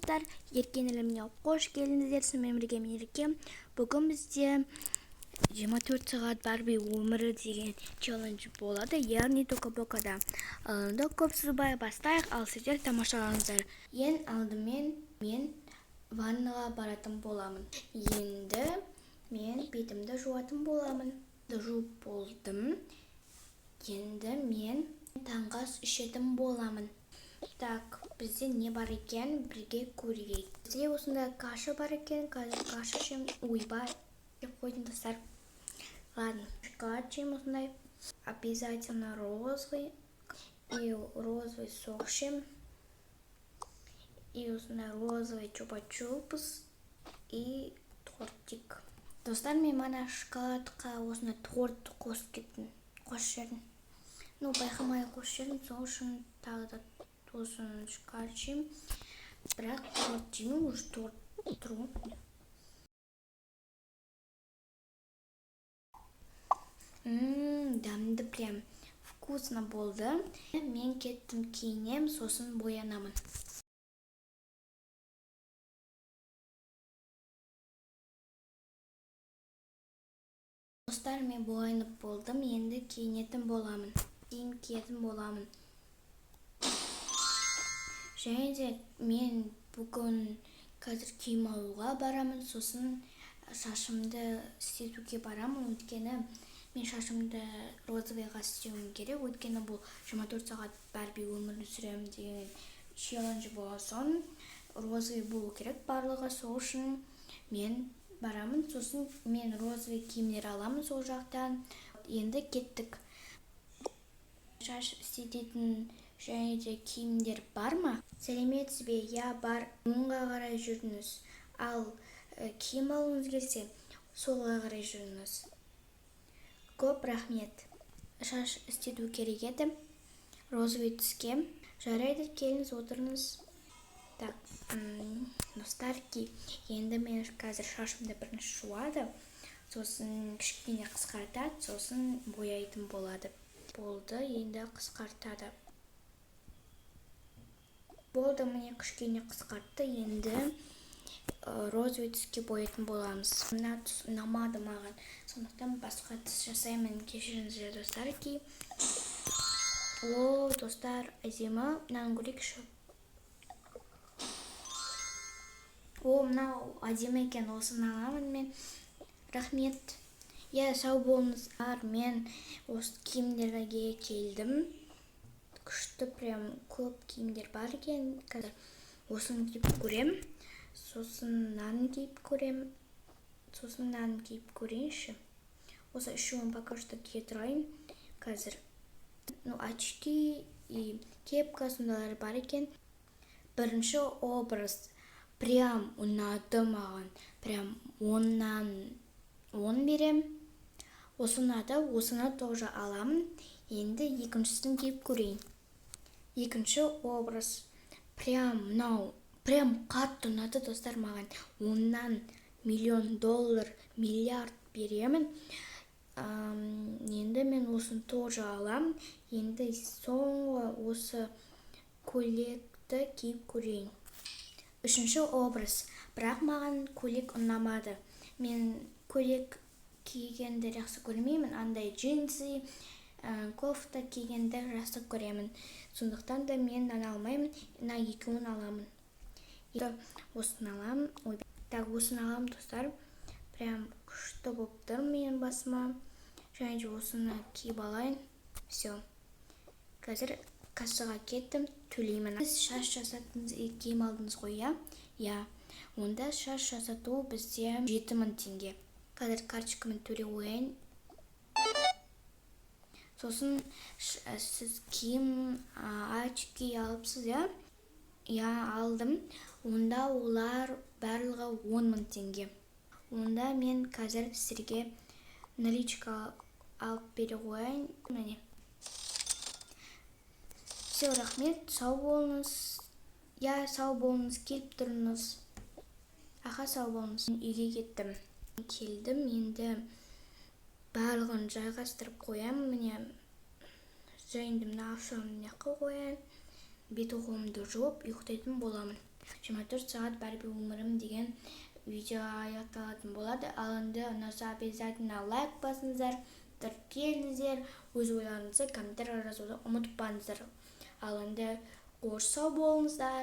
достар, еркен әлеміне қош келдіңіздер. Мен бірге Ерке. Бүгін бізде 24 сағат Барби өмірі деген челлендж болады, яғни Токобокада. Алында көп сызбай бастайық, ал сіздер тамашалаңыздар. Ең алдымен мен ваннаға баратын боламын. Енді мен бетімді жуатын боламын. Жуып болдым. Енді мен таңғы ішетін боламын. Так, бізде не бар екен, бірге көрейік. Бізде осында каша бар екен, қазір каша ішемін. Ойбай, деп қойдым достар. Ладно, шоколад жеймін осындай. Обязательно розовый. И розовый сок ішемін. И осындай розовый чупа-чупс. И тортик. Достар, мен мана шоколадқа осындай торт қосып кеттім. Қосып жердім. Ну, байқамай қосып жердім, сол үшін тағы да тосын шоколад жеймін. Бірақ торт жеймін, уже торт тұру. Дәмді прям вкусно болды. Мен кеттім киінем, сосын боянамын. Достар, мен боянып болдым, енді киінетін боламын. Киетін боламын. Және де мен бүгін қазір киім алуға барамын, сосын шашымды істетуге барамын, өйткені мен шашымды розовыйға істеуім керек, өйткені бұл 24 сағат Барби өмірін сүремін деген челлендж болған соң розовый болу керек барлығы, сол үшін мен барамын, сосын мен розовый киімдер аламын сол жақтан. Енді кеттік. Шаш істететін және де киімдер бар ма? Сәлеметсіз бе? Я бар. Оңға қарай жүріңіз. Ал киім алуыңыз келсе, солға қарай жүріңіз. Көп рахмет. Шаш істету керек еді. Розовый түске. Жарайды, келіңіз, отырыңыз. Так, достар, енді мен қазір шашымды бірінші жуады, сосын кішкене қысқартады, сосын бояйтын болады. Болды, енді қысқартады. Болды, міне кішкене қысқартты, енді розовый түске боятын боламыз. Мына түс ұнамады маған, сондықтан басқа түс жасаймын. Кешіріңіздер достар. О, достар, әдемі. Мынаны көрейікші. О, мынау әдемі екен, осыны аламын мен. Рахмет. Я, сау болыңыз. Мен осы киімдерге келдім. Күшті, прям көп киімдер бар екен. Қазір осыны киіп көрем. Сосын мынаны киіп көрем. Сосын мынаны киіп көрейінші. Осы үшеуін пока что кие тұрайын. Қазір очки и кепка сондайлар бар екен. Бірінші образ прям ұнады маған. Прям 10-нан 10 берем. Осы ұнады, осыны тоже аламын. Енді екіншісін киіп көрейін. Екінші образ прям қатты ұнады достар маған. 10-нан $1 миллион, миллиард беремін. Енді мен осыны тоже алам. Енді соңғы осы көйлекті киіп көрейін. Үшінші образ. Бірақ маған көйлек ұнамады. Мен көйлек кигенді жақсы көрмеймін. Андай джинсы, кофта кигенді жақсы көремін. Сондықтан да мен мынаны алмаймын. Мына екеуін аламын. Осыны аламын. Так, осыны аламын достар. Прям күшті болып тұр менің басыма. Және де осыны киіп алайын. Все. Қазір кассаға кеттім, төлеймін. Сіз шаш жасаттыңыз, киім алдыңыз ғой, я? Онда шаш жасату бізде 7000 теңге. Қазір карточкамен төлей қояйын. Сосын сіз киім, очки алыпсыз, я? Я, алдым. Онда олар барлығы 10.000 теңге. Онда мен қазір сіздерге наличка алып бере қояйын. Міне. Все, рахмет, сау болыңыз. Я, сау болыңыз, келіп тұрыңыз. Аха, сау болыңыз. Үйге кеттім. Келдім, енді барлығын жайғастырып қоям. Міне, жайында мына ақшаны қояйын. Бет қолымды жуып ұйықтайтын боламын. 24 сағат Барби өмірім деген видео аяқталатын болады. Ал енді ұнаса обязательно лайк басыңыздар, тіркеліңіздер, өз ойларыңызды комментарийға жазуды ұмытпаңыздар. Ал енді қош сау болыңыздар.